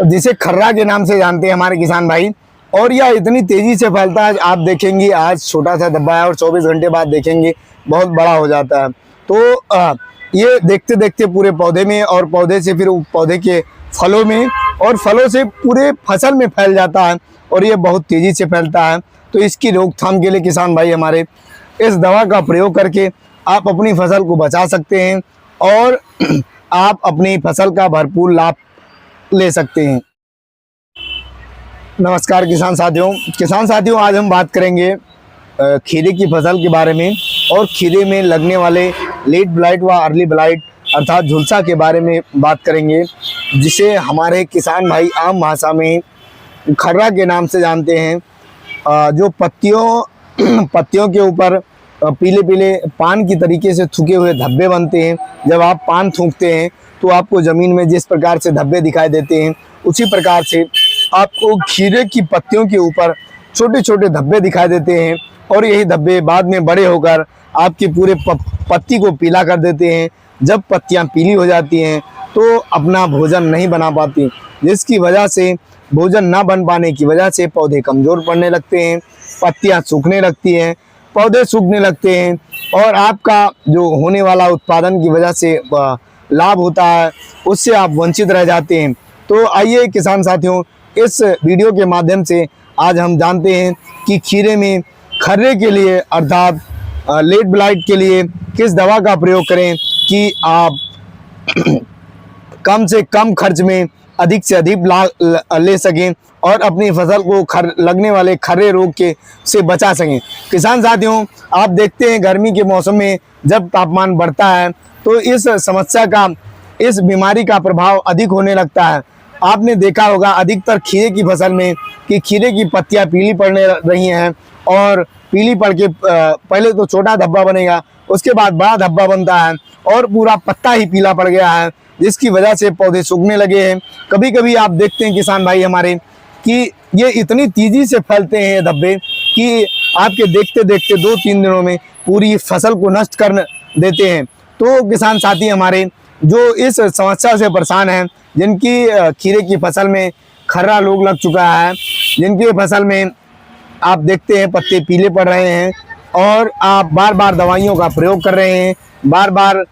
जिसे खर्रा के नाम से जानते हैं हमारे किसान भाई। और यह इतनी तेजी से फैलता है, आप देखेंगे आज छोटा सा धब्बा है और 24 घंटे बाद देखेंगे बहुत बड़ा हो जाता है। तो ये देखते देखते पूरे पौधे में, और पौधे से फिर पौधे के फलों में, और फलों से पूरे फसल में फैल जाता है, और ये बहुत तेजी से फैलता है। तो इसकी रोकथाम के लिए किसान भाई हमारे इस दवा का प्रयोग करके आप अपनी फसल को बचा सकते हैं, और आप अपनी फसल का भरपूर लाभ ले सकते हैं। नमस्कार किसान साथियों, आज हम बात करेंगे खीरे की फसल के बारे में, और खीरे में लगने वाले लेट ब्लाइट व अर्ली ब्लाइट अर्थात झुलसा के बारे में बात करेंगे, जिसे हमारे किसान भाई आम भाषा में खर्रा के नाम से जानते हैं। जो पत्तियों के ऊपर पीले पीले पान की तरीके से थूके हुए धब्बे बनते हैं। जब आप पान थूकते हैं तो आपको ज़मीन में जिस प्रकार से धब्बे दिखाई देते हैं, उसी प्रकार से आपको खीरे की पत्तियों के ऊपर छोटे छोटे धब्बे दिखाई देते हैं, और यही धब्बे बाद में बड़े होकर आपकी पूरे पत्ती को पीला कर देते हैं। जब पत्तियां पीली हो जाती हैं तो अपना भोजन नहीं बना पाती, जिसकी वजह से भोजन ना बन पाने की वजह से पौधे कमज़ोर पड़ने लगते हैं, पत्तियां सूखने लगती हैं, पौधे सूखने लगते हैं, और आपका जो होने वाला उत्पादन की वजह से लाभ होता है उससे आप वंचित रह जाते हैं। तो आइए किसान साथियों, इस वीडियो के माध्यम से आज हम जानते हैं कि खीरे में खर्रे के लिए अर्थात लेट ब्लाइट के लिए किस दवा का प्रयोग करें कि आप कम से कम खर्च में अधिक से अधिक लाभ ले सकें, और अपनी फसल को लगने वाले खर्रे रोग से बचा सकें। किसान साथियों, आप देखते हैं गर्मी के मौसम में जब तापमान बढ़ता है तो इस समस्या का, इस बीमारी का प्रभाव अधिक होने लगता है। आपने देखा होगा अधिकतर खीरे की फसल में कि खीरे की पत्तियां पीली पड़ने रही हैं, और पीली पड़ के पहले तो छोटा धब्बा बनेगा, उसके बाद बड़ा धब्बा बनता है, और पूरा पत्ता ही पीला पड़ गया है, जिसकी वजह से पौधे सूखने लगे हैं। कभी कभी आप देखते हैं किसान भाई हमारे कि ये इतनी तेजी से फैलते हैं धब्बे कि आपके देखते देखते 2-3 दिनों में पूरी फसल को नष्ट कर देते हैं। तो किसान साथी हमारे जो इस समस्या से परेशान हैं, जिनकी खीरे की फसल में खर्रा रोग लग चुका है, जिनकी फसल में आप देखते हैं पत्ते पीले पड़ रहे हैं, और आप बार बार दवाइयों का प्रयोग कर रहे हैं, बार बार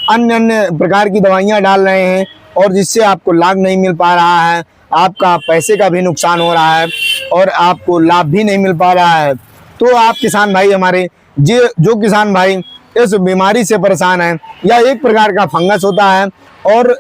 अन्य अन्य प्रकार की दवाइयां डाल रहे हैं, और जिससे आपको लाभ नहीं मिल पा रहा है, आपका पैसे का भी नुकसान हो रहा है, और आपको लाभ भी नहीं मिल पा रहा है। तो आप किसान भाई हमारे जो किसान भाई इस बीमारी से परेशान हैं, या एक प्रकार का फंगस होता है, और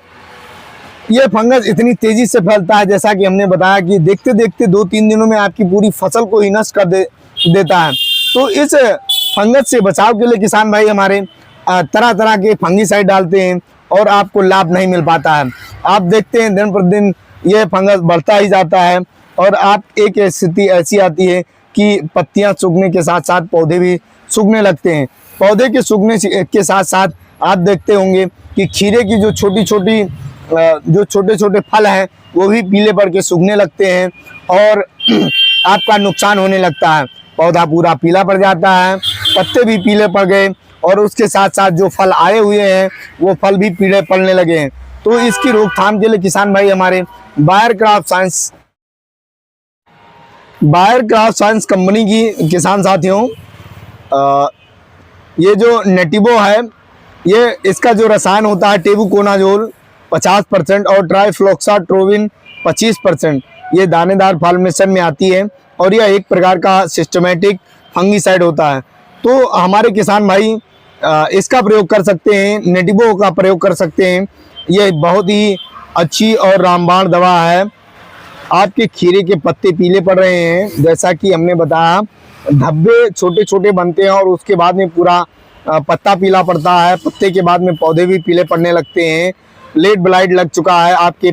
ये फंगस इतनी तेजी से फैलता है जैसा कि हमने बताया कि देखते देखते 2-3 दिनों में आपकी पूरी फसल को ही नष्ट कर देता है। तो इस फंगस से बचाव के लिए किसान भाई हमारे तरह तरह के फंगीसाइड डालते हैं, और आपको लाभ नहीं मिल पाता है। आप देखते हैं दिन प्रतिदिन ये फंगस बढ़ता ही जाता है, और आप एक स्थिति ऐसी आती है कि पत्तियां सूखने के साथ साथ पौधे भी सूखने लगते हैं। पौधे के सूखने के साथ साथ आप देखते होंगे कि खीरे की जो छोटे छोटे फल हैं वो भी पीले पड़ के सूखने लगते हैं, और आपका नुकसान होने लगता है। पौधा पूरा पीला पड़ जाता है, पत्ते भी पीले पड़ गए, और उसके साथ साथ जो फल आए हुए हैं वो फल भी पीले पड़ने लगे हैं। तो इसकी रोकथाम के लिए किसान भाई हमारे बायर क्रॉप साइंस कंपनी की किसान साथियों, ये जो नेटिवो है, ये इसका जो रसायन होता है टेबुकोनाजोल 50% और ट्राइफ्लॉक्साट्रोविन 25%, ये दानेदार फॉर्मेशन में आती है, और यह एक प्रकार का सिस्टमेटिक फंगीसाइड होता है। तो हमारे किसान भाई इसका प्रयोग कर सकते हैं, नेटिवो का प्रयोग कर सकते हैं। यह बहुत ही अच्छी और रामबाण दवा है। आपके खीरे के पत्ते पीले पड़ रहे हैं, जैसा कि हमने बताया, धब्बे छोटे छोटे बनते हैं, और उसके बाद में पूरा पत्ता पीला पड़ता है, पत्ते के बाद में पौधे भी पीले पड़ने लगते हैं, लेट ब्लाइट लग चुका है आपके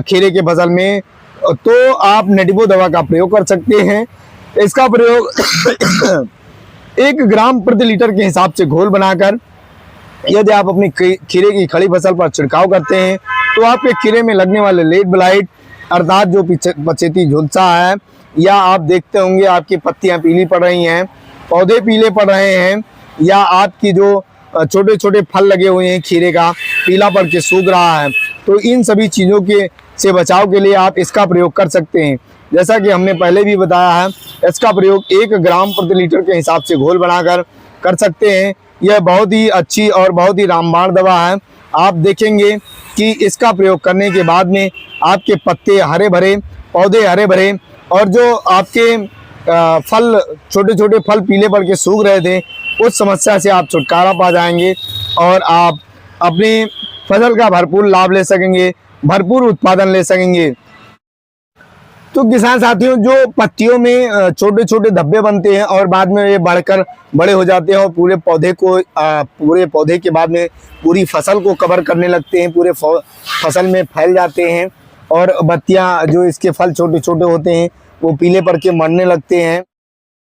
खीरे के फसल में, तो आप नेटिवो दवा का प्रयोग कर सकते हैं। इसका प्रयोग 1 ग्राम प्रति लीटर के हिसाब से घोल बनाकर यदि आप अपनी खीरे की खड़ी फसल पर छिड़काव करते हैं तो आपके खीरे में लगने वाले लेट ब्लाइट अर्थात जो पछेती झुलसा है, या आप देखते होंगे आपकी पत्तियां पीली पड़ रही हैं, पौधे पीले पड़ रहे हैं, या आपकी जो छोटे छोटे फल लगे हुए हैं, खीरे का पीला पड़ के सूख रहा है, तो इन सभी चीज़ों के से बचाव के लिए आप इसका प्रयोग कर सकते हैं। जैसा कि हमने पहले भी बताया है, इसका प्रयोग 1 ग्राम प्रति लीटर के हिसाब से घोल बनाकर कर सकते हैं। यह बहुत ही अच्छी और बहुत ही रामबाण दवा है। आप देखेंगे कि इसका प्रयोग करने के बाद में आपके पत्ते हरे भरे, पौधे हरे भरे, और जो आपके फल छोटे छोटे फल पीले पड़ के सूख रहे थे, उस समस्या से आप छुटकारा पा जाएंगे और आप अपनी फसल का भरपूर लाभ ले सकेंगे, भरपूर उत्पादन ले सकेंगे। तो किसान साथियों, जो पत्तियों में छोटे छोटे धब्बे बनते हैं और बाद में ये बढ़कर बड़े हो जाते हैं और पूरे पौधे के बाद में पूरी फसल को कवर करने लगते हैं, पूरे फसल में फैल जाते हैं और बत्तियां जो इसके फल छोटे छोटे होते हैं वो पीले पड़ के मरने लगते हैं।